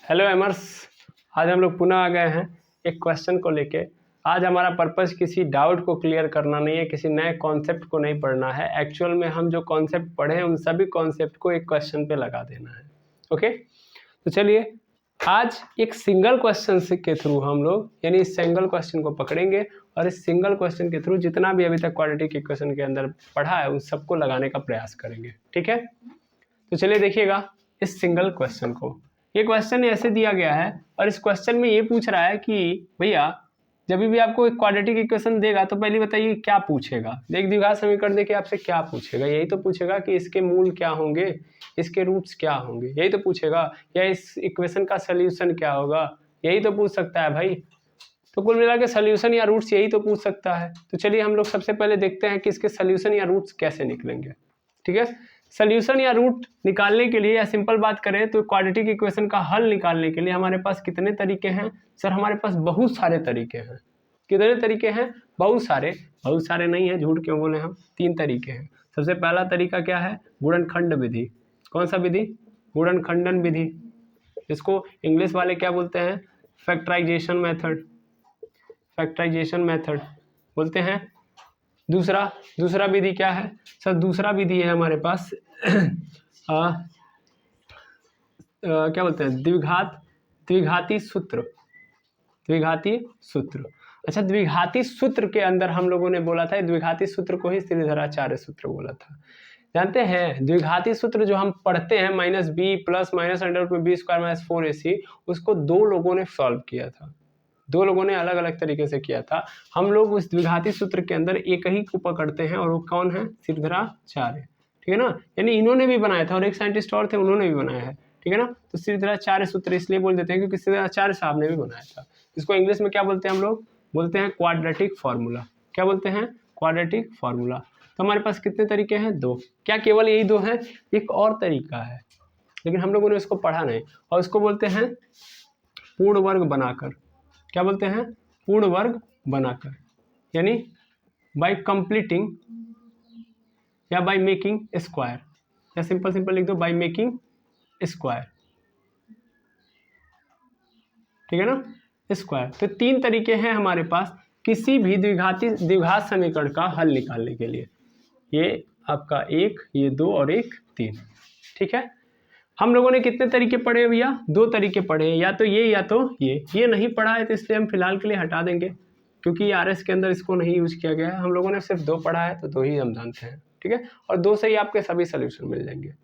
Hello एमर्स, आज हम लोग पुनः आ गए हैं एक क्वेश्चन को लेके। आज हमारा पर्पस किसी डाउट को क्लियर करना नहीं है, किसी नए कॉन्सेप्ट को नहीं पढ़ना है। एक्चुअल में हम जो कॉन्सेप्ट पढ़े हैं उन सभी कॉन्सेप्ट को एक क्वेश्चन पे लगा देना है। ओके, तो चलिए आज एक सिंगल क्वेश्चन के थ्रू हम लोग यानी इस सिंगल क्वेश्चन को पकड़ेंगे और इस सिंगल क्वेश्चन के थ्रू जितना भी अभी तक क्वाड्रेटिक इक्वेशन के अंदर पढ़ा है उन सबको लगाने का प्रयास करेंगे। ठीक है, तो चलिए देखिएगा इस सिंगल क्वेश्चन को। ये क्वेश्चन ऐसे दिया गया है और इस क्वेश्चन में ये पूछ रहा है कि भैया जब भी आपको एक क्वाड्रेटिक इक्वेशन देगा तो पहले बताइए क्या पूछेगा। एक द्विघात समीकरण देके आपसे क्या पूछेगा? यही तो पूछेगा कि इसके मूल क्या होंगे, इसके रूट्स क्या होंगे, यही तो पूछेगा। या इस इक्वेशन का सोल्यूशन क्या होगा, यही तो पूछ सकता है भाई। तो कुल मिला के सोल्यूशन या रूट्स यही तो पूछ सकता है। तो चलिए हम लोग सबसे पहले देखते हैं कि इसके सोल्यूशन या रूट्स कैसे निकलेंगे। ठीक है, सोल्यूशन या रूट निकालने के लिए या सिंपल बात करें तो क्वाड्रेटिक इक्वेशन का हल निकालने के लिए हमारे पास कितने तरीके हैं? सर हमारे पास बहुत सारे तरीके हैं। कितने तरीके हैं? बहुत सारे। बहुत सारे नहीं है, झूठ क्यों बोले हम। 3 तरीके हैं। सबसे पहला तरीका क्या है? गुणनखंड विधि। कौन सा विधि? गुणनखंडन विधि। इसको इंग्लिश वाले क्या बोलते हैं? Factorisation method. फैक्टराइजेशन मेथड बोलते हैं। दूसरा विधि क्या है? सर दूसरा विधि है हमारे पास क्या बोलते हैं? द्विघाती सूत्र। द्विघाती सूत्र। अच्छा, द्विघाती सूत्र के अंदर हम लोगों ने बोला था, द्विघाती सूत्र को ही श्रीधराचार्य सूत्र बोला था। जानते हैं द्विघाती सूत्र जो हम पढ़ते हैं -b प्लस -√b² - 4ac, उसको 2 लोगों ने सॉल्व किया था। 2 लोगों ने अलग अलग तरीके से किया था। हम लोग उस द्विघाती सूत्र के अंदर एक ही को पकड़ते हैं और वो कौन है? श्रीधराचार्य। ठीक है ना, यानी इन्होंने भी बनाया था और एक साइंटिस्ट और थे उन्होंने भी बनाया है। ठीक है ना, तो श्रीधराचार्य सूत्र इसलिए बोल देते हैं क्योंकि श्रीधराचार्य साहब ने भी बनाया था। इसको इंग्लिश में क्या बोलते हैं हम लोग? बोलते हैं क्वाड्रेटिक फार्मूला। क्या बोलते हैं? Quadratic formula. तो हमारे पास कितने तरीके हैं? 2। क्या केवल यही 2 हैं? एक और तरीका है लेकिन हम लोगों ने उसको पढ़ा नहीं, और उसको बोलते हैं पूर्ण वर्ग बनाकर। क्या बोलते हैं? पूर्ण वर्ग बनाकर, यानी बाय कंप्लीटिंग या बाय मेकिंग स्क्वायर, या सिंपल लिख दो बाय मेकिंग स्क्वायर। ठीक है ना, स्क्वायर। तो 3 तरीके हैं हमारे पास किसी भी द्विघात समीकरण का हल निकालने के लिए। ये आपका 1, ये 2 और एक 3। ठीक है, हम लोगों ने कितने तरीके पढ़े भैया? 2 तरीके पढ़े, या तो ये नहीं पढ़ा है तो इसलिए हम फिलहाल के लिए हटा देंगे क्योंकि आरएस के अंदर इसको नहीं यूज किया गया है। हम लोगों ने सिर्फ 2 पढ़ा है तो 2 ही हम जानते हैं। ठीक है, और 2 से ही आपके सभी सोल्यूशन मिल जाएंगे।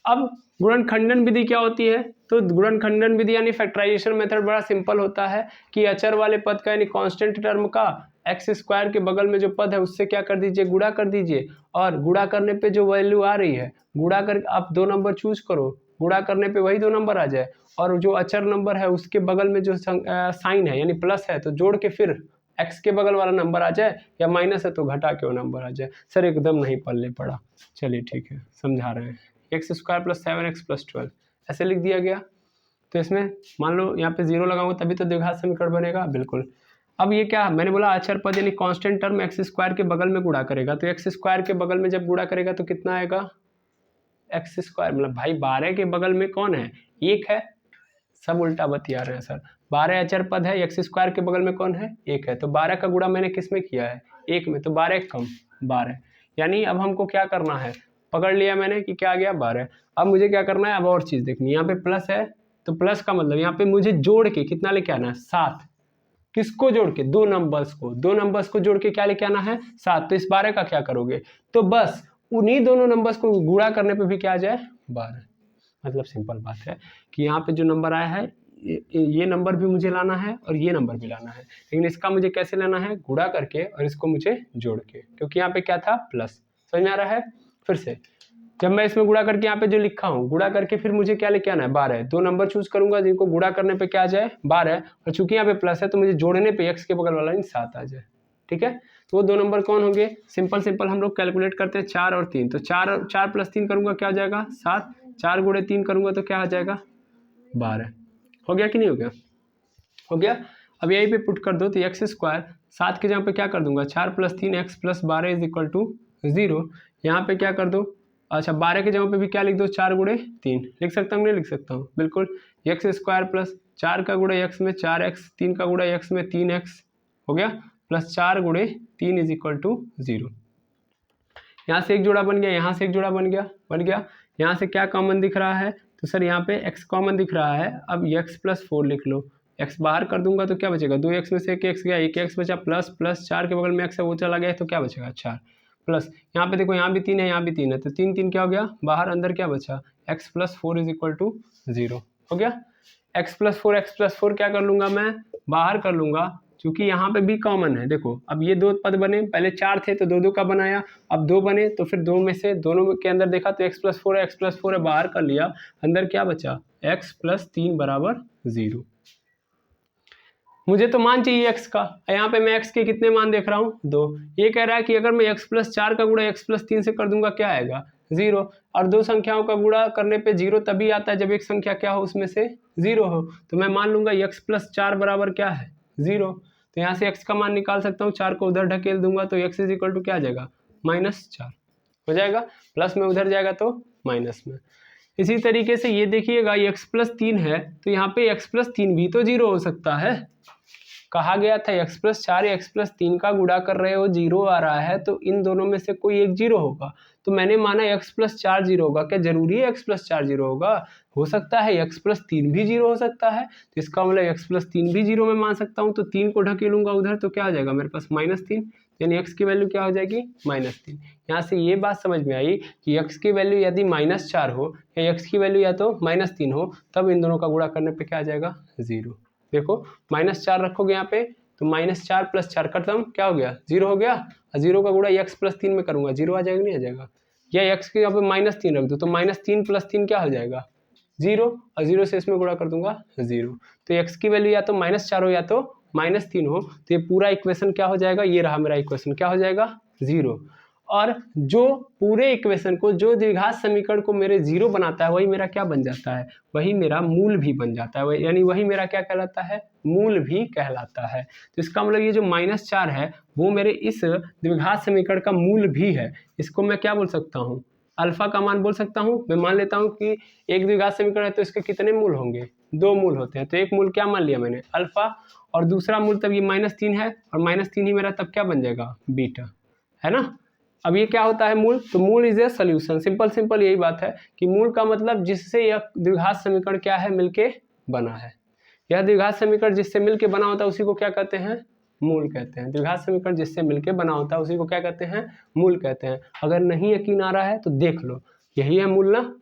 अब गुणनखंडन विधि क्या होती है? तो गुणनखंडन विधि यानी फैक्टराइजेशन मेथड बड़ा सिंपल होता है कि अचर वाले पद का यानी कांस्टेंट टर्म का x² के बगल में जो पद है उससे क्या कर दीजिए? गुणा कर दीजिए। और गुणा करने पे जो वैल्यू आ रही है, गुणा कर आप 2 नंबर चूज करो, गुणा करने पे वही 2 नंबर आ जाए, और जो अचर नंबर है उसके बगल में जो साइन है यानी प्लस है तो जोड़ के फिर x के बगल वाला नंबर आ जाए, या माइनस है तो घटा के वो नंबर आ जाए। सर एकदम नहीं पल्ले पड़ा, चलिए ठीक है समझा रहे हैं। x² + 7x + 12 ऐसे लिख दिया गया। तो इसमें मान लो यहाँ पे 0 लगाऊंगा तभी तो द्विघात समीकरण बनेगा। बिल्कुल। अब ये क्या? मैंने बोला अचर पद यानी कांस्टेंट टर्म x² के बगल में गुणा करेगा, तो x² के बगल में जब गुणा करेगा तो कितना आएगा? x² मतलब भाई 12 के बगल में कौन है? 1 है। सब उल्टा बतिया रहे हैं सर। 12 अचर पद है, x² के बगल में कौन है? 1 है। तो 12 का गुणा मैंने किस में किया है? 1 में, तो 12 कम 12, यानी अब हमको क्या करना है? पकड़ लिया मैंने कि क्या आ गया? 12। अब मुझे क्या करना है? अब और चीज देखनी है। यहाँ पे प्लस है तो प्लस का मतलब यहाँ पे मुझे जोड़ के कितना लेके आना है? 7। किसको जोड़ के? 2 नंबर्स को। 2 नंबर्स को जोड़ के क्या लेके आना है? 7। तो इस 12 का क्या करोगे? तो बस उन्हीं दोनों नंबर्स को गुणा करने पे भी क्या आ जाए? 12। मतलब सिंपल बात है कि यहाँ पे जो नंबर आया है ये नंबर भी मुझे लाना है और ये नंबर भी लाना है, लेकिन इसका मुझे कैसे लेना है? गुणा करके, और इसको मुझे जोड़ के, क्योंकि यहाँ पे क्या था? प्लस। समझ में आ रहा है? फिर से जब मैं इसमें गुणा करके यहाँ पे जो लिखा हूँ, गुणा करके फिर मुझे क्या लेके आना है? 12। 2 नंबर चूज करूंगा जिनको गुणा करने पे क्या आ जाए? 12, और चूंकि यहाँ पे प्लस है तो मुझे जोड़ने पे x के बगल वाला 7 आ जाए। ठीक है, तो वो 2 नंबर कौन होंगे? सिंपल हम लोग कैलकुलेट करते हैं। 4 और 3, तो 4 + 3 करूंगा क्या हो जाएगा? 7। 4 × 3 करूंगा तो क्या आ जाएगा? 12। हो गया कि नहीं हो गया? हो गया। अब यहीं पे पुट कर दो तो x² 7 के जगह पे क्या कर दूंगा? 4 + 3 x + 12 = 0। यहाँ पे क्या कर दो? अच्छा 12 के जगह पे भी क्या लिख दो, 4 गुणे 3 लिख सकता हूँ, नहीं लिख सकता हूँ, बिल्कुल। एक्स स्क्वायर प्लस 4 का गुणे एक्स में 4x, 3 का गुणे एक्स में 3x हो गया, प्लस 4 गुणे 3 इज इक्वल टू 0। यहाँ से एक जोड़ा बन गया, यहाँ से एक जोड़ा बन गया। यहाँ से क्या कॉमन दिख रहा है, तो सर यहाँ पे x कॉमन दिख रहा है। अब x प्लस 4 लिख लो, x बाहर कर दूंगा तो क्या बचेगा, 2x में से एक x गया, एक x बचा, प्लस प्लस 4 के बगल में x है वो चला गया, तो क्या बचेगा 4, प्लस यहाँ पे देखो यहाँ भी 3 है, यहाँ भी 3 है, तो 3 3 क्या हो गया बाहर, अंदर क्या बचा, x plus 4 is equal to 0 हो गया। x प्लस 4 क्या कर लूँगा मैं, बाहर कर लूँगा, क्योंकि यहाँ पे भी कॉमन है। देखो अब ये 2 पद बने, पहले 4 थे तो 2 2 का बनाया, अब 2 बने तो फिर 2 में से दोनों के अंदर देखा तो x प्लस 4 है, x प्लस 4 है, बाहर कर लिया, अंदर क्या बचा, x प्लस 3 बराबर 0। मुझे तो मान चाहिए x का, यहाँ पे मैं x के कितने मान देख रहा हूँ, 2। ये कह रहा है कि अगर मैं x प्लस 4 का गुणा x प्लस 3 से कर दूंगा क्या आएगा, 0। और दो संख्याओं का गुणा करने पे 0 तभी आता है जब एक संख्या क्या हो, उसमें से 0 हो। तो मैं मान लूंगा x प्लस 4 बराबर क्या है, 0। तो यहाँ से x का मान निकाल सकता हूँ, 4 को उधर ढकेल दूंगा तो x इज इक्वल टू क्या आ जाएगा, -4 हो जाएगा, प्लस में उधर जाएगा तो माइनस में। इसी तरीके से ये देखिएगा ये x प्लस 3 है, तो यहाँ पे x प्लस 3 भी तो 0 हो सकता है। कहा गया था x प्लस 4 या x प्लस 3 का गुणा कर रहे हो 0 आ रहा है, तो इन दोनों में से कोई एक 0 होगा। तो मैंने माना x प्लस 4 0 होगा, क्या जरूरी है x प्लस 4 0 होगा, हो सकता है x प्लस 3 भी 0 हो सकता है। तो इसका मतलब x प्लस 3 भी 0 में मान सकता हूँ, तो 3 को ढकेलूंगा उधर तो क्या आ जाएगा मेरे पास -3, यानी x की वैल्यू क्या हो जाएगी, -3। यहाँ से ये बात समझ में आई कि x की वैल्यू यदि -4 हो या x की वैल्यू या तो -3 हो, तब इन दोनों का गुणा करने पे क्या आ जाएगा, 0। देखो -4 रखोगे यहाँ पे तो -4 प्लस 4 खत्म, क्या हो गया 0 हो गया, और 0 का गुणा x प्लस 3 में करूंगा 0 आ जाएगा, नहीं आ जाएगा। या x के यहाँ पे -3 रख दो तो -3 प्लस 3 क्या हो जाएगा 0, और 0 से इसमें गुणा कर दूंगा 0। तो x की वैल्यू या तो -4 हो या तो -3 हो, तो ये पूरा इक्वेशन क्या हो जाएगा, ये रहा मेरा इक्वेशन, क्या हो जाएगा 0। और जो पूरे इक्वेशन को, जो द्विघात समीकरण को मेरे 0 बनाता है, वही मेरा क्या बन जाता है, वही मेरा मूल भी बन जाता है, यानी वही मेरा क्या कहलाता है, मूल भी कहलाता है। तो इसका मतलब ये जो -4 है वो मेरे इस द्विघात समीकरण का मूल भी है। इसको मैं क्या बोल सकता हूँ, अल्फा का मान बोल सकता हूँ। मैं मान लेता हूँ कि एक द्विघात समीकरण है तो इसके कितने मूल होंगे, 2 मूल होते हैं। तो एक मूल क्या मान लिया मैंने, अल्फा, और दूसरा मूल तब ये -3 है, और -3 ही मेरा तब क्या बन जाएगा, बीटा, है ना। अब ये क्या होता है मूल, तो मूल इज ए सोल्यूशन, सिंपल यही बात है कि मूल का मतलब जिससे यह द्विघात समीकरण क्या है, मिलके बना है। यह द्विघात समीकरण जिससे मिलके बना होता है उसी को क्या कहते हैं, मूल कहते हैं। द्विघात समीकरण जिससे मिलके बना होता है उसी को क्या कहते हैं, मूल कहते हैं। अगर नहीं यकीन आ रहा है तो देख लो, यही है मूल ना।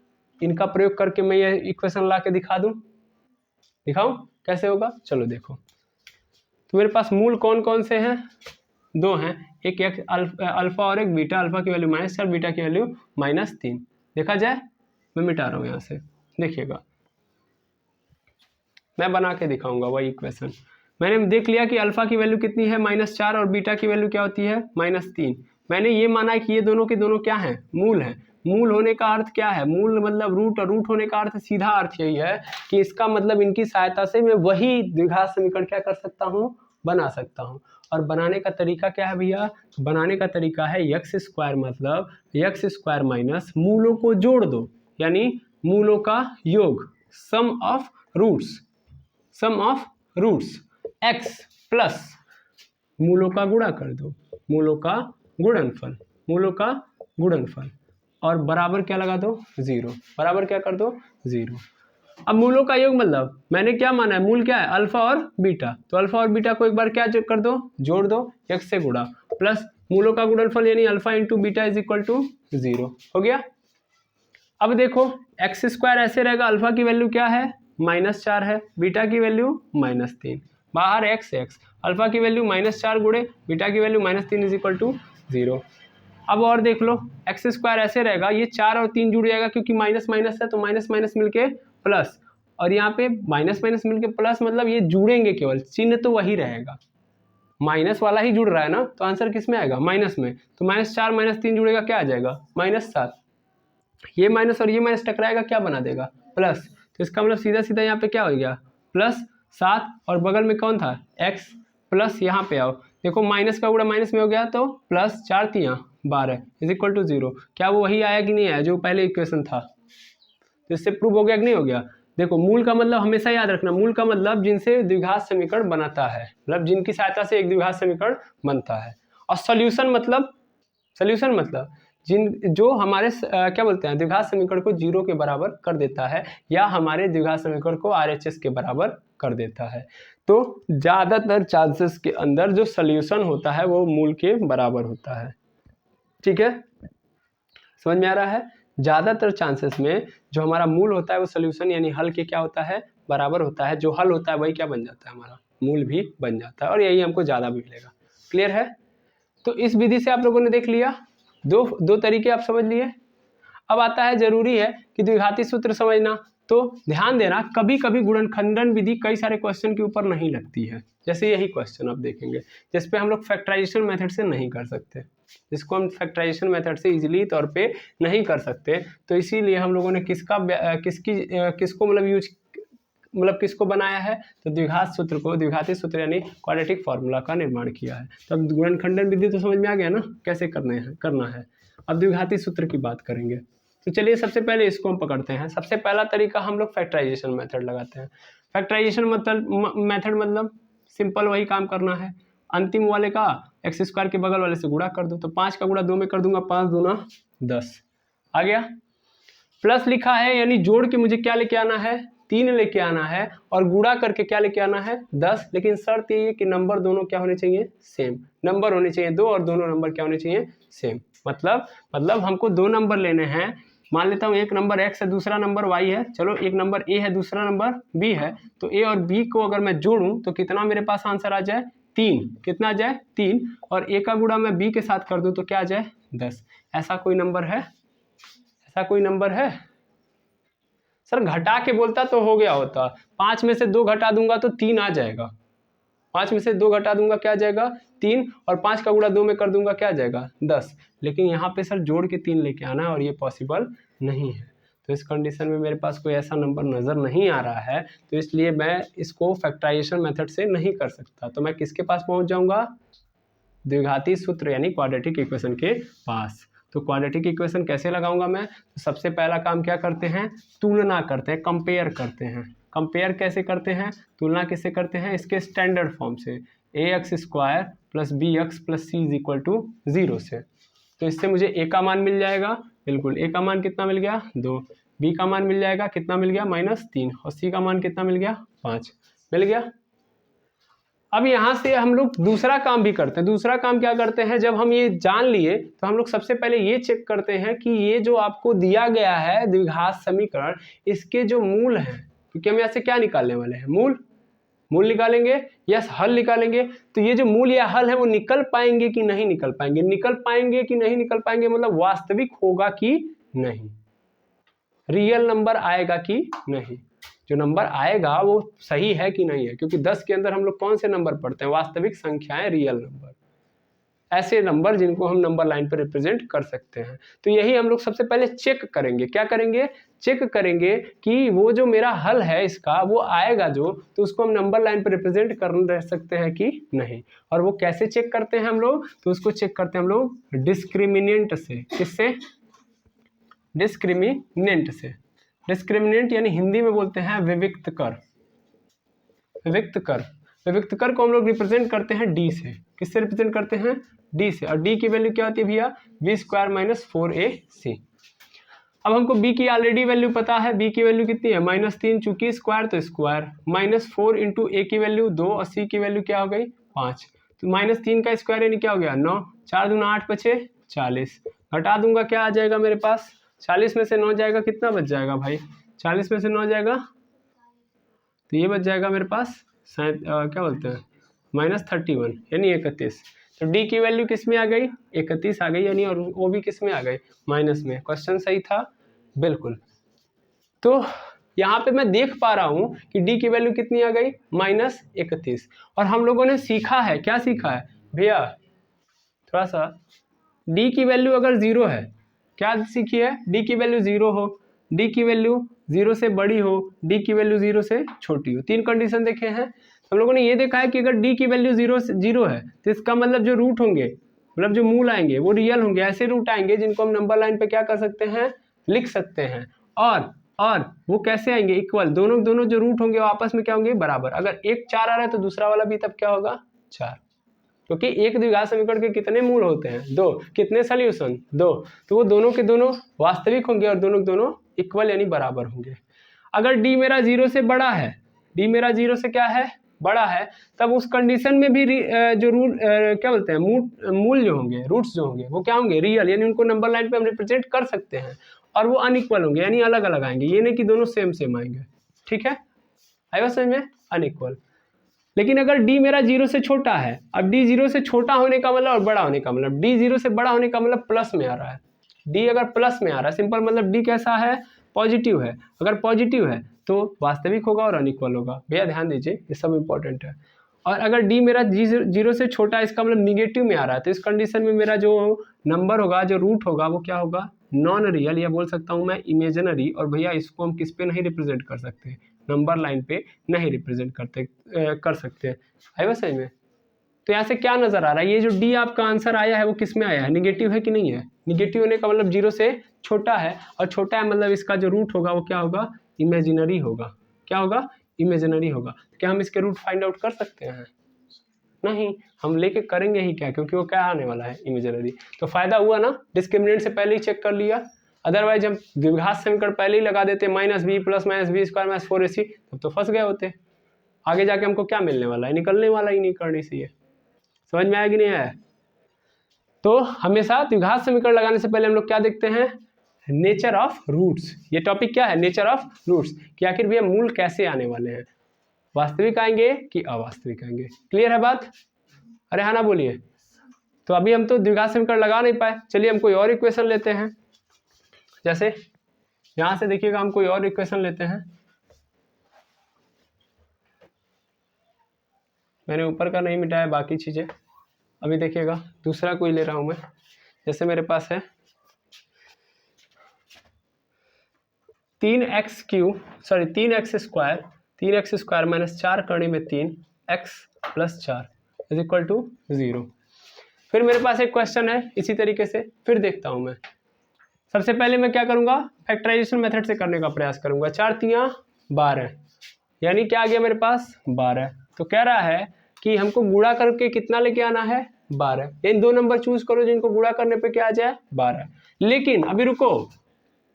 इनका प्रयोग करके मैं यह इक्वेशन ला के दिखा दूं, दिखाऊं कैसे होगा, चलो देखो। तो मेरे पास मूल कौन कौन से हैं, 2 हैं, एक अल्फा और एक बीटा। अल्फा की वैल्यू -4, बीटा की वैल्यू -3। देखा जाए, मैं मिटा रहा हूँ यहाँ से, देखिएगा मैं बना के दिखाऊंगा वही इक्वेशन। मैंने देख लिया कि अल्फा की वैल्यू कितनी है, -4, और बीटा की वैल्यू क्या होती है, -3। मैंने ये माना कि ये दोनों के दोनों क्या हैं, मूल हैं। मूल होने का अर्थ क्या है, मूल मतलब रूट, और रूट होने का अर्थ सीधा अर्थ यही है कि इसका मतलब इनकी सहायता से मैं वही द्विघात समीकरण क्या कर सकता हूँ, बना सकता हूँ। और बनाने का तरीका क्या है भैया, बनाने का तरीका है x² मतलब x² माइनस मूलों को जोड़ दो, यानी मूलों का योग, सम ऑफ रूट्स x प्लस मूलों का गुणा कर दो, मूलों का गुणनफल, और बराबर क्या लगा दो, 0, बराबर क्या कर दो, 0। अब मूलों का योग मतलब मैंने क्या माना है, मूल क्या है, अल्फा और बीटा। तो अल्फा और बीटा को एक बार क्या कर दो, जोड़ दो, x से गुणा, प्लस मूलों का गुणनफल यानी alpha into beta is equal to 0 हो गया। अब देखो x² ऐसे रहेगा, अल्फा की वैल्यू क्या है, -4 है, बीटा की वैल्यू -3, बाहर x, अल्फा की वैल्यू -4 गुणे बीटा की वैल्यू -3 इज इक्वल टू 0। अब और देख लो x² ऐसे रहेगा, ये 4 और 3 जुड़ जाएगा क्योंकि माइनस माइनस है, तो माइनस माइनस मिलके प्लस, और यहाँ पे माइनस माइनस मिलके प्लस, मतलब ये जुड़ेंगे, केवल चिन्ह तो वही रहेगा, माइनस वाला ही जुड़ रहा है ना, तो आंसर किस में आएगा, माइनस में। तो -4 -3 जुड़ेगा, क्या आ जाएगा, -7। ये माइनस और ये माइनस टकराएगा, क्या बना देगा, प्लस। तो इसका मतलब सीधा सीधा यहाँ पे क्या हो गया, +7, और बगल में कौन था, x, प्लस यहाँ पे आओ, देखो माइनस का गुणा माइनस में हो गया तो +4 × 3 = 12 इज इक्वल टू 0। क्या वो वही आया कि नहीं आया जो पहले इक्वेशन था? तो इससे प्रूव हो गया कि नहीं हो गया? देखो, मूल का मतलब हमेशा याद रखना, मूल का मतलब जिनसे द्विघात समीकरण बनाता है, मतलब जिनकी सहायता से एक द्विघात समीकरण बनता है। और सॉल्यूशन मतलब जो हमारे क्या बोलते हैं, द्विघात समीकरण को 0 के बराबर कर देता है या हमारे द्विघात समीकरण को RHS के बराबर कर देता है। तो ज्यादातर चांसेस के अंदर जो सॉल्यूशन होता है वो मूल के बराबर होता है। ठीक है, समझ में आ रहा है? ज्यादातर चांसेस में जो हमारा मूल होता है वो सॉल्यूशन यानी हल के क्या होता है, बराबर होता है। जो हल होता है वही क्या बन जाता है, हमारा मूल भी बन जाता है, और यही हमको ज्यादा भी मिलेगा। क्लियर है? तो इस विधि से आप लोगों ने देख लिया, दो तरीके आप समझ लिए। अब आता है, जरूरी है कि द्विघाती सूत्र समझना। तो ध्यान देना, कभी कभी गुणनखंडन विधि कई सारे क्वेश्चन के ऊपर नहीं लगती है। जैसे यही क्वेश्चन आप देखेंगे जिसपे हम लोग फैक्टराइजेशन मेथड से नहीं कर सकते, जिसको हम फैक्टराइजेशन मेथड से इजीली तौर पे नहीं कर सकते। तो इसीलिए हम लोगों ने किसको किसको बनाया है, तो द्विघाती सूत्र यानी क्वाड्रेटिक फॉर्मूला का निर्माण किया है। तो अब गुणनखंडन विधि तो समझ में आ गया ना कैसे करना है। अब द्विघाती सूत्र की बात करेंगे। तो चलिए सबसे पहले इसको हम पकड़ते हैं। सबसे पहला तरीका हम लोग फैक्टराइजेशन मेथड लगाते हैं। फैक्टराइजेशन मेथड मतलब सिंपल वही काम करना है, अंतिम वाले का x² के बगल वाले से गुणा कर दो। तो 5 का गुणा 2 में कर दूंगा, 5 दूना 10 आ गया। प्लस लिखा है यानी जोड़ के मुझे क्या लेके आना है, 3 लेके आना है, और गुणा करके क्या लेके आना है, 10। लेकिन शर्त ये है कि नंबर दोनों क्या होने चाहिए, सेम नंबर होने चाहिए 2, और दोनों नंबर क्या होने चाहिए, सेम। मतलब हमको 2 नंबर लेने हैं। मान लेता हूँ एक नंबर x है, दूसरा नंबर y है। चलो, एक नंबर a है, दूसरा नंबर b है। तो a और b को अगर मैं जोड़ूं तो कितना मेरे पास आंसर आ जाए, 3। कितना आ जाए, 3। और a का गुणा मैं b के साथ कर दूं तो क्या आ जाए, 10। ऐसा कोई नंबर है? सर घटा के बोलता तो हो गया होता। 5 में से 2 घटा दूंगा तो 3 आ जाएगा। 5 में से 2 घटा दूंगा क्या आ जाएगा, 3। और 5 का गुणा 2 में कर दूंगा क्या आ जाएगा, 10। लेकिन यहाँ पे सर जोड़ के 3 लेके आना है और ये पॉसिबल नहीं है। तो इस कंडीशन में मेरे पास कोई ऐसा नंबर नज़र नहीं आ रहा है, तो इसलिए मैं इसको फैक्टराइजेशन मेथड से नहीं कर सकता। तो मैं किसके पास पहुँच जाऊँगा, द्विघाती सूत्र यानी क्वाड्रेटिक इक्वेशन के पास। तो क्वाड्रेटिक इक्वेशन कैसे लगाऊंगा मैं, तो सबसे पहला काम क्या करते हैं, तुलना करते हैं, कंपेयर करते हैं। कंपेयर कैसे करते हैं, तुलना किससे करते हैं, इसके स्टैंडर्ड फॉर्म से, ax² + bx + c = 0 से। तो इससे मुझे a का मान मिल जाएगा, बिल्कुल a का मान कितना मिल गया, 2। b का मान मिल जाएगा कितना मिल गया, -3। और c का मान कितना मिल गया, 5 मिल गया। अब यहाँ से हम लोग दूसरा काम भी करते हैं। दूसरा काम क्या करते हैं, जब हम ये जान लिए तो हम लोग सबसे पहले ये चेक करते हैं कि ये जो आपको दिया गया है द्विघात समीकरण, इसके जो मूल हैं, क्योंकि हम यहाँ से क्या निकालने वाले हैं, मूल निकालेंगे या हल निकालेंगे। तो ये जो मूल या हल है वो निकल पाएंगे कि नहीं निकल पाएंगे, मतलब वास्तविक होगा कि नहीं, रियल नंबर आएगा कि नहीं, जो नंबर आएगा वो सही है कि नहीं है। क्योंकि 10 के अंदर हम लोग कौन से नंबर पढ़ते हैं, वास्तविक संख्याएं, रियल नंबर, ऐसे नंबर जिनको हम नंबर लाइन पर रिप्रेजेंट कर सकते हैं। तो यही हम लोग सबसे पहले चेक करेंगे। क्या करेंगे, चेक करेंगे कि वो जो मेरा हल है इसका वो आएगा जो, तो उसको हम नंबर लाइन पर रिप्रेजेंट कर सकते हैं कि नहीं। और वो कैसे चेक करते हैं हम लोग, तो उसको चेक करते हैं हम लोग डिस्क्रिमिनेंट से। किससे, डिस्क्रिमिनेंट से। डिस्क्रिमिनेंट यानी हिंदी में बोलते हैं विविक्त कर। विविक्त कर को हम लोग रिप्रेजेंट करते हैं डी से। किससे रिप्रेजेंट करते हैं, डी से। और डी की वैल्यू क्या होती है भैया, b² - 4ac। अब हमको b की ऑलरेडी वैल्यू पता है, b की वैल्यू कितनी है, -3। चूंकि स्क्वायर तो स्क्वायर, -4 × a की वैल्यू 2 और c की वैल्यू क्या हो गई, 5। तो -3 का स्क्वायर यानी क्या हो गया, 9। 4 दूना 8 बचे 40। घटा दूंगा क्या आ जाएगा मेरे पास, 40 में से 9 जाएगा, कितना बच जाएगा भाई, 40 में से 9 जाएगा तो ये बच जाएगा मेरे पास क्या बोलते हैं, -31 यानी 31। तो डी की वैल्यू किस में आ गई, 31 आ गई, यानी और वो भी किस में आ गई, माइनस में। क्वेश्चन सही था, बिल्कुल। तो यहाँ पे मैं देख पा रहा हूँ कि डी की वैल्यू कितनी आ गई, -31। और हम लोगों ने सीखा है, क्या सीखा है भैया, थोड़ा सा, डी की वैल्यू अगर 0 है, क्या सीखी है, डी की वैल्यू 0 हो, डी की वैल्यू 0 से बड़ी हो, डी की वैल्यू 0 से छोटी हो। 3 कंडीशन देखे हैं हम लोगों ने। ये देखा है कि अगर डी की वैल्यू 0 है तो इसका मतलब जो रूट होंगे मतलब जो मूल आएंगे वो रियल होंगे, ऐसे रूट आएंगे जिनको हम नंबर लाइन पे क्या कर सकते हैं, लिख सकते हैं। और वो कैसे आएंगे, इक्वल, दोनों दोनों जो रूट होंगे वो आपस में क्या होंगे, बराबर। अगर एक 4 आ रहा है तो दूसरा वाला भी तब क्या होगा, 4, क्योंकि एक द्विघात समीकरण के कितने मूल होते हैं, 2, कितने सॉल्यूशन, 2, तो वो दोनों के दोनों वास्तविक होंगे और दोनों के दोनों इक्वल यानी बराबर होंगे। अगर डी मेरा 0 से बड़ा है, डी मेरा 0 से क्या है, बड़ा है, तब उस कंडीशन में भी जो रूल क्या बोलते हैं, मूल जो होंगे, रूट्स जो होंगे वो क्या होंगे, रियल, यानी उनको नंबर लाइन पे हम रिप्रेजेंट कर सकते हैं, और वो अनइक्वल होंगे यानी अलग अलग आएंगे, ये नहीं कि दोनों सेम सेम आएंगे। ठीक है, आएगा समझ में, अनइक्वल। लेकिन अगर d मेरा 0 से छोटा है, अब d 0 से छोटा होने का मतलब और बड़ा होने का मतलब, d 0 से बड़ा होने का मतलब प्लस में आ रहा है, d अगर प्लस में आ रहा है, सिंपल मतलब d कैसा है, पॉजिटिव है। अगर पॉजिटिव है तो वास्तविक होगा और अनइक्वल होगा, भैया ध्यान दीजिए, ये सब इंपॉर्टेंट है। और अगर d मेरा 0 से छोटा है, इसका मतलब निगेटिव में आ रहा है, तो इस कंडीशन में मेरा जो नंबर होगा, जो रूट होगा, वो क्या होगा, नॉन रियल, या बोल सकता हूँ मैं इमेजिनरी। और भैया इसको हम किस पे नहीं रिप्रेजेंट कर सकते, नंबर लाइन पे नहीं रिप्रेजेंट कर सकते हैं। है बस समझ में। तो यहाँ से क्या नजर आ रहा है, ये जो डी आपका आंसर आया है वो किस में आया है, निगेटिव है कि नहीं है, निगेटिव होने का मतलब 0 से छोटा है, और छोटा है मतलब इसका जो रूट होगा वो क्या होगा, इमेजिनरी होगा। क्या होगा, इमेजिनरी होगा। तो क्या हम इसके रूट फाइंड आउट कर सकते हैं, नहीं, हम लेके करेंगे ही क्या, क्योंकि वो क्या आने वाला है, इमेजिनरी। तो फायदा हुआ ना, डिस्क्रिमिनेंट से पहले ही चेक कर लिया, अदरवाइज हम द्विघात समीकरण पहले ही लगा देते -b + -b² - 4ac, तब तो फंस गए होते। आगे जाके हमको क्या मिलने वाला है, निकलने वाला ही नहीं करने से। ये समझ में आया कि नहीं आया। तो हमेशा द्विघात समीकरण लगाने से पहले हम लोग क्या देखते हैं, नेचर ऑफ रूट्स। ये टॉपिक क्या है, नेचर ऑफ रूट्स, कि आखिर भैया मूल कैसे आने वाले हैं, वास्तविक आएंगे कि अवास्तविक आएंगे। क्लियर है बात, अरे हाँ ना बोलिए। तो अभी हम तो द्विघात समीकरण लगा नहीं पाए, चलिए हम कोई और इक्वेशन लेते हैं। जैसे यहां से देखिएगा, हम कोई और इक्वेशन लेते हैं, मैंने ऊपर का नहीं मिटाया, बाकी चीजें। अभी देखिएगा दूसरा कोई ले रहा हूं मैं, जैसे मेरे पास है 3x² - 4 कड़ी में 3 x + 4 = 0। फिर मेरे पास एक क्वेश्चन है इसी तरीके से, फिर देखता हूं मैं। सबसे पहले मैं क्या करूंगा, फैक्टराइजेशन मेथड से करने का प्रयास करूंगा। 4 × 12 यानी क्या आ गया मेरे पास, 12। तो कह रहा है कि हमको गुणा करके कितना लेके आना है, 12। इन दो नंबर चूज करो जिनको गुणा करने पे क्या आ जाए, 12। लेकिन अभी रुको,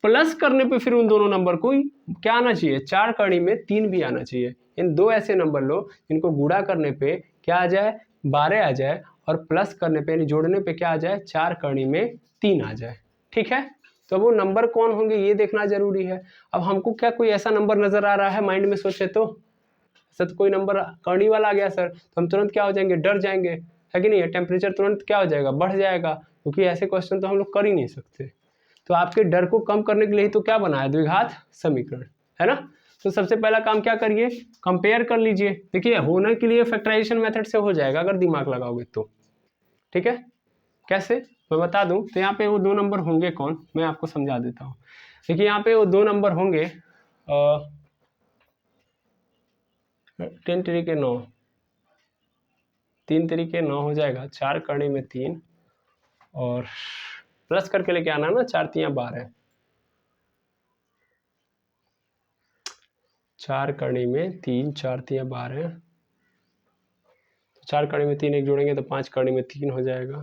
प्लस करने पे फिर उन दोनों नंबर को क्या आना चाहिए, 4 कड़ी में 3 भी आना चाहिए। इन दो ऐसे नंबर लो जिनको गुणा करने पे क्या आ जाए, 12 आ जाए, और प्लस करने पे यानी जोड़ने पे क्या आ जाए, 4 कड़ी में 3 आ जाए। ठीक है, तो वो नंबर कौन होंगे ये देखना जरूरी है। अब हमको क्या कोई ऐसा नंबर नजर आ रहा है माइंड में, सोचे तो ऐसा तो कोई नंबर कड़ी वाला आ गया सर, तो हम तुरंत क्या हो जाएंगे, डर जाएंगे, है कि नहीं। टेम्परेचर तुरंत क्या हो जाएगा, बढ़ जाएगा, क्योंकि ऐसे क्वेश्चन तो हम लोग कर ही नहीं सकते। तो आपके डर को कम करने के लिए तो क्या बना है, द्विघात समीकरण, है ना। तो सबसे पहला काम क्या करिए, कंपेयर कर लीजिए। देखिए होने के लिए फैक्टराइजेशन मेथड से हो जाएगा अगर दिमाग लगाओगे तो। ठीक है, कैसे मैं बता दूं। तो यहाँ पे वो दो नंबर होंगे कौन, मैं आपको समझा देता हूँ। देखिए यहाँ पे वो दो नंबर होंगे 10 तरीके 9, 3 तरीके 9 हो जाएगा, 4 कड़ी में 3 और प्लस करके लेके आना ना, 4 × 12, 4 कड़ी में 3, 4 × 12, 4 कड़ी में 3 एक जोड़ेंगे तो 5 कड़ी में 3 हो जाएगा।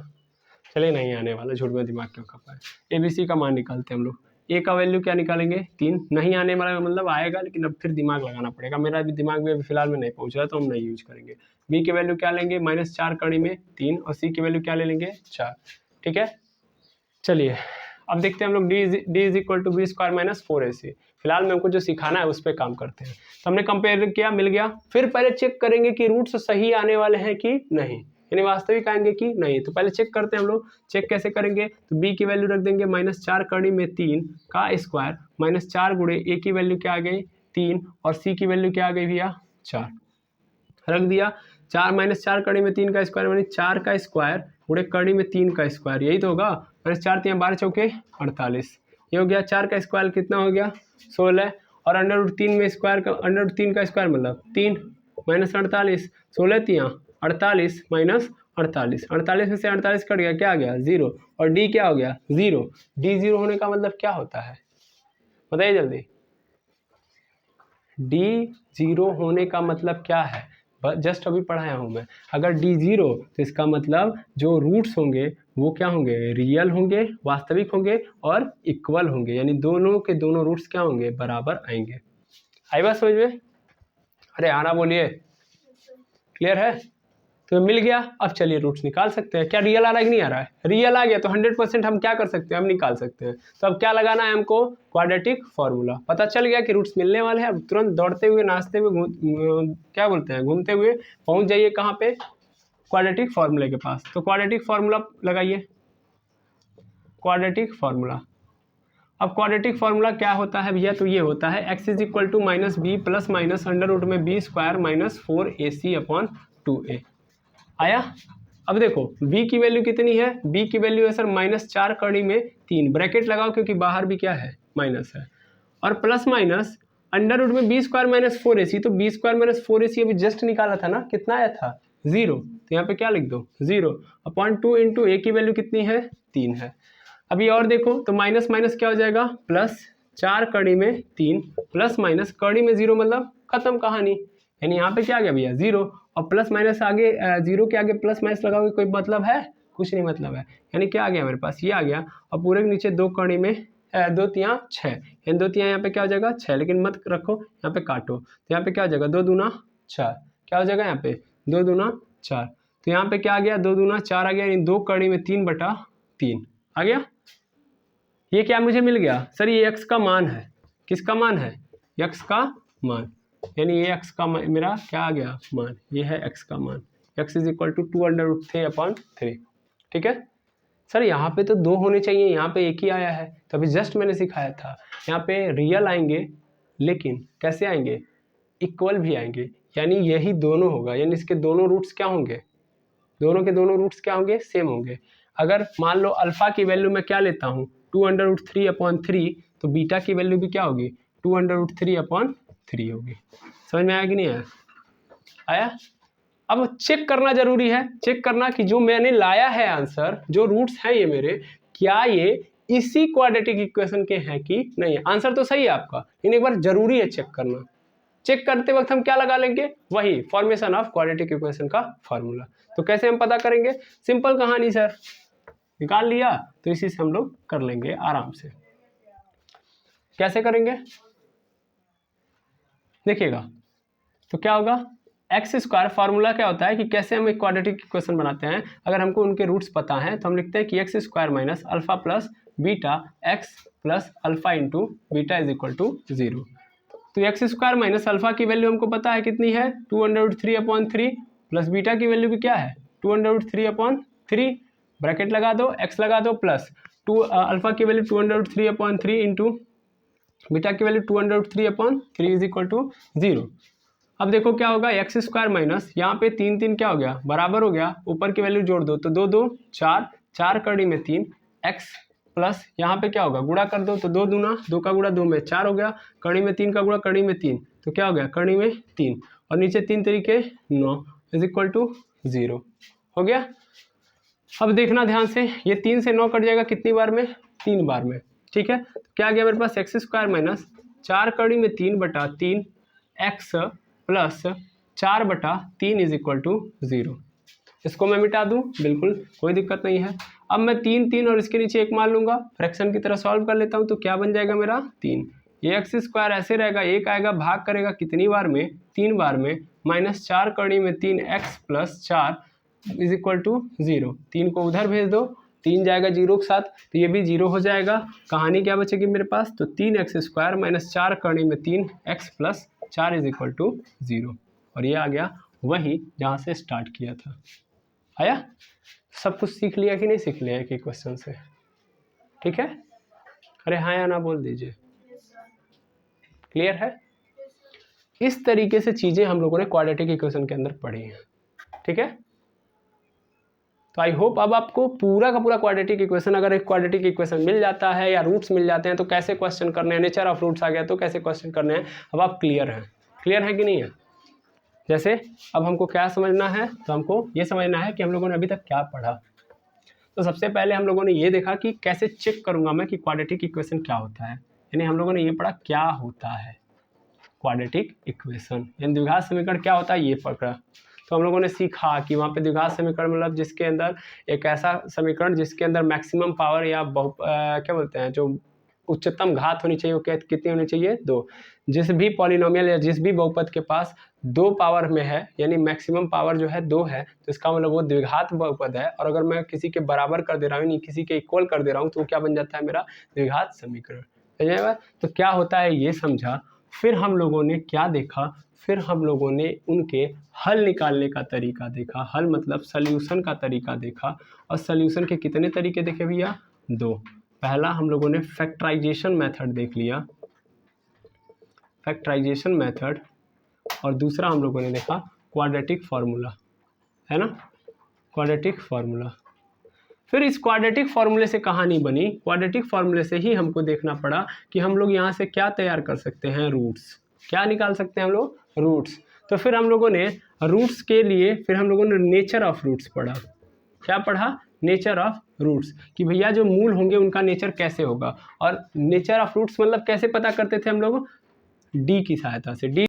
चलिए नहीं आने वाला, झूठ में दिमाग क्यों खपाए। ABC का मान निकालते हैं हम लोग। A का वैल्यू क्या निकालेंगे, 3। नहीं आने वाला मतलब आएगा, लेकिन अब फिर दिमाग लगाना पड़ेगा। मेरा भी दिमाग में अभी फिलहाल में नहीं पहुंच रहा, तो हम नहीं यूज करेंगे। B की वैल्यू क्या लेंगे, -4 कड़ी में 3, और C की वैल्यू क्या ले लेंगे, 4। ठीक है, चलिए अब देखते हैं हम लोग D = b² - 4ac। फिलहाल में हमको जो सिखाना है उस पर काम करते हैं। तो हमने कंपेयर किया, मिल गया। फिर पहले चेक करेंगे कि रूट्स सही आने वाले हैं कि नहीं, यानी वास्तविक आएंगे कि नहीं। तो पहले चेक करते हैं हम लोग। चेक कैसे करेंगे, तो b की वैल्यू रख देंगे -4 कड़ी में 3 का स्क्वायर, -4 गुणे a की वैल्यू क्या आ गई, 3, और c की वैल्यू क्या आ गई भैया, 4 रख दिया। 4 - 4 कड़ी में 3 का स्क्वायर यानी 4 का स्क्वायर गुणे कड़ी में 3 का स्क्वायर, यही तो होगा। -4 × 12 चौके 48, ये हो गया। 4 का स्क्वायर कितना हो गया, 16, और √3 में स्क्वायर का √3 का स्क्वायर मतलब 3 - 48, 16 × 3 = 48 48, 48 में से 48 कट गया, क्या आ गया 0, और डी क्या हो गया 0। डी 0 होने का मतलब क्या होता है बताइए जल्दी, डी 0 होने का मतलब क्या है, जस्ट अभी पढ़ाया हूँ मैं। अगर डी 0 तो इसका मतलब जो रूट्स होंगे वो क्या होंगे, रियल होंगे, वास्तविक होंगे और इक्वल होंगे, यानी दोनों के दोनों रूट्स क्या होंगे, बराबर आएंगे। आई बात समझ में? अरे आना बोलिए, क्लियर है? तो मिल गया। अब चलिए रूट्स निकाल सकते हैं। क्या रियल आ रहा है कि नहीं आ रहा है? रियल आ गया तो 100% हम क्या कर सकते हैं, हम निकाल सकते हैं। तो अब क्या लगाना है हमको, क्वाड्रेटिक फॉर्मूला। पता चल गया कि रूट्स मिलने वाले हैं, अब तुरंत दौड़ते हुए, नाचते हुए, क्या बोलते हैं, घूमते हुए पहुंच जाइए कहाँ पे, क्वाड्रेटिक फॉर्मूले के पास। तो क्वाड्रेटिक फॉर्मूला लगाइए, क्वाड्रेटिक फॉर्मूला। अब क्वाड्रेटिक फॉर्मूला क्या होता है भैया, तो ये होता है x is equal to minus b plus minus under root में b square minus 4ac upon 2a। आया? अब देखो b की वैल्यू कितनी है, b की वैल्यू है सर -4 कड़ी में 3, ब्रैकेट लगाओ क्योंकि बाहर भी क्या है, माइनस है, और प्लस माइनस अंडर रूट में बी स्क्वायर माइनस 4ac। तो बी स्क्वायर माइनस 4ac अभी जस्ट निकाला था ना, कितना आया था 0, तो यहाँ पे क्या लिख दो 0 अपॉन 2 इंटू ए की वैल्यू कितनी है 3 है। अभी और देखो तो माइनस माइनस क्या हो जाएगा, प्लस 4 कड़ी में 3 प्लस माइनस कड़ी में 0, मतलब खत्म कहानी, यानी यहाँ पे क्या आ गया भैया 0, और प्लस माइनस आगे 0 के आगे प्लस माइनस लगाओगे कोई मतलब है, कुछ नहीं मतलब है, यानी क्या आ गया मेरे पास, ये आ गया। और पूरे के नीचे 2 कड़ी में 2 तियाँ 6, यानी 2 तियाँ यहाँ पे क्या हो जाएगा 6, लेकिन मत रखो यहाँ पे काटो, तो यहाँ पे क्या हो जाएगा 2 दूना 4, क्या हो जाएगा यहाँ पे 2 दूना 4, तो यहाँ पे क्या आ गया 2 दूना 4 आ गया, यानी 2 कड़ी में 3/3 आ गया। ये क्या मुझे मिल गया सर, ये x का मान है, किसका मान है, x का मान, यानी ये x का मेरा क्या आ गया मान, ये है x का मान, x इज इक्वल टू 2√3/3। ठीक है सर, यहाँ पे तो 2 होने चाहिए, यहाँ पे एक ही आया है, तो अभी जस्ट मैंने सिखाया था, यहाँ पे रियल आएंगे, लेकिन कैसे आएंगे, इक्वल भी आएंगे, यानी यही दोनों होगा, यानी इसके दोनों रूट्स क्या होंगे, दोनों के दोनों रूट्स क्या होंगे, सेम होंगे। अगर मान लो अल्फा की वैल्यू मैं क्या लेता हूँ 2√3/3, तो बीटा की वैल्यू भी क्या होगी 2√3/3 होगी। समझ में आया कि नहीं आया? आया? अब चेक करना जरूरी है, चेक करना कि जो मैंने लाया है आंसर, जो रूट्स हैं ये मेरे, क्या ये इसी क्वाड्रेटिक इक्वेशन के हैं कि नहीं है। आंसर तो सही है आपका, लेकिन एक बार जरूरी है चेक करना। चेक करते वक्त हम क्या लगा लेंगे, वही फॉर्मेशन ऑफ क्वाड्रेटिक इक्वेशन का फॉर्मूला। तो कैसे हम पता करेंगे, सिंपल कहानी सर, निकाल लिया तो इसी से हम लोग कर लेंगे आराम से। कैसे करेंगे देखिएगा, तो क्या होगा, एक्स स्क्वायर फार्मूला क्या होता है कि कैसे हम एक क्वाड्रेटिक इक्वेशन बनाते हैं, अगर हमको उनके रूट्स पता हैं तो हम लिखते हैं कि x square minus alpha plus beta x plus alpha into beta is equal to 0। तो एक्स स्क्वायर माइनस अल्फा की वैल्यू हमको पता है कितनी है 2√3/3, प्लस बीटा की वैल्यू भी क्या है 2√3/3, ब्रैकेट लगा दो, एक्स लगा दो, प्लस अल्फा की वैल्यू 2√3/3 इंटू बीटा की वैल्यू 2√3/3 इज इक्वल टू 0। अब देखो क्या होगा, एक्स स्क्वायर माइनस यहाँ पे 3 3 क्या हो गया बराबर हो गया, ऊपर की वैल्यू जोड़ दो तो 2 2 4, 4 कड़ी में 3 एक्स प्लस यहाँ पे क्या होगा गुणा कर दो तो 2 दूना 2 का गुणा 2 में 4 हो गया, कड़ी में 3 का गुणा कड़ी में 3, तो क्या हो गया कड़ी में 3 और नीचे 3 तरीके 9 इज इक्वल टू 0 हो गया। अब देखना ध्यान से, ये 3 से 9 कट जाएगा कितनी बार में, 3 बार में। ठीक है, तो क्या गया मेरे पास एक्स स्क्वायर माइनस 4 कड़ी में 3/3 x plus 4/3 is equal to 0। इसको मैं मिटा दूं, बिल्कुल कोई दिक्कत नहीं है। अब मैं 3 3 और इसके नीचे 1 मान लूंगा, फ्रैक्शन की तरह सॉल्व कर लेता हूं, तो क्या बन जाएगा मेरा 3। ये एक्स स्क्वायर ऐसे रहेगा, 1 आएगा भाग करेगा कितनी बार में 3 बार में, -4 कड़ी में 3 x plus 4 is equal to 0। 3 को उधर भेज दो, 3 जाएगा 0 के साथ, तो ये भी 0 हो जाएगा। कहानी क्या बचेगी मेरे पास, तो 3x स्क्वायर माइनस 4 कड़ी में 3x plus 4 is equal to 0, और ये आ गया वही जहाँ से स्टार्ट किया था। आया? सब कुछ सीख लिया कि नहीं सीख लिया एक क्वेश्चन से? ठीक है, अरे हाँ या ना बोल दीजिए, क्लियर है? इस तरीके से चीज़ें हम लोगों ने क्वाड्रेटिक इक्वेशन के अंदर पढ़ी हैं। ठीक है, तो आई होप अब आपको पूरा का पूरा क्वाड्रेटिक इक्वेशन, अगर एक क्वाड्रेटिक इक्वेशन मिल जाता है या रूट्स मिल जाते हैं तो कैसे क्वेश्चन करने हैं, नेचर ऑफ रूट्स आ गया तो कैसे क्वेश्चन करने हैं, अब आप क्लियर हैं, क्लियर है कि नहीं है? जैसे अब हमको क्या समझना है, तो हमको ये समझना है कि हम लोगों ने अभी तक क्या पढ़ा। तो सबसे पहले हम लोगों ने ये देखा कि कैसे चेक करूंगा मैं कि क्वाड्रेटिक इक्वेशन क्या होता है, यानी हम लोगों ने ये पढ़ा क्या होता है क्वाड्रेटिक इक्वेशन, यानी द्विघात समीकरण क्या होता है ये पढ़ा। तो हम लोगों ने सीखा कि वहाँ पे द्विघात समीकरण मतलब जिसके अंदर एक ऐसा समीकरण जिसके अंदर मैक्सिमम पावर या क्या बोलते हैं, जो उच्चतम घात होनी चाहिए, वो कितनी होनी चाहिए, 2। जिस भी पॉलिनोमियल या जिस भी बहुपद के पास 2 पावर में है, यानी मैक्सिमम पावर जो है 2 है, तो इसका मतलब वो द्विघात बहुपद है। और अगर मैं किसी के बराबर कर दे रहा हूँ, यानी किसी के इक्वल कर दे रहा हूँ, तो वो क्या बन जाता है, मेरा द्विघात समीकरण। समझिएगा, तो क्या होता है ये समझा। फिर हम लोगों ने क्या देखा, फिर हम लोगों ने उनके हल निकालने का तरीका देखा। हल मतलब सॉल्यूशन का तरीका देखा। और सॉल्यूशन के कितने तरीके देखे भैया, 2। पहला हम लोगों ने फैक्टराइजेशन मेथड देख लिया, फैक्टराइजेशन मेथड, और दूसरा हम लोगों ने देखा क्वाड्रेटिक फार्मूला, है ना, क्वाड्रेटिक फार्मूला। फिर इस क्वाड्रेटिक फार्मूले से कहानी बनी, क्वाड्रेटिक फार्मूले से ही हमको देखना पड़ा कि हम लोग यहाँ से क्या तैयार कर सकते हैं, रूट्स। क्या निकाल सकते हैं हम लोग, रूट्स। तो फिर हम लोगों ने रूट्स के लिए फिर हम लोगों ने नेचर ऑफ रूट्स पढ़ा। क्या पढ़ा, नेचर ऑफ रूट्स, कि भैया जो मूल होंगे उनका नेचर कैसे होगा। और नेचर ऑफ रूट्स मतलब कैसे पता करते थे हम लोग, डी की सहायता से। डी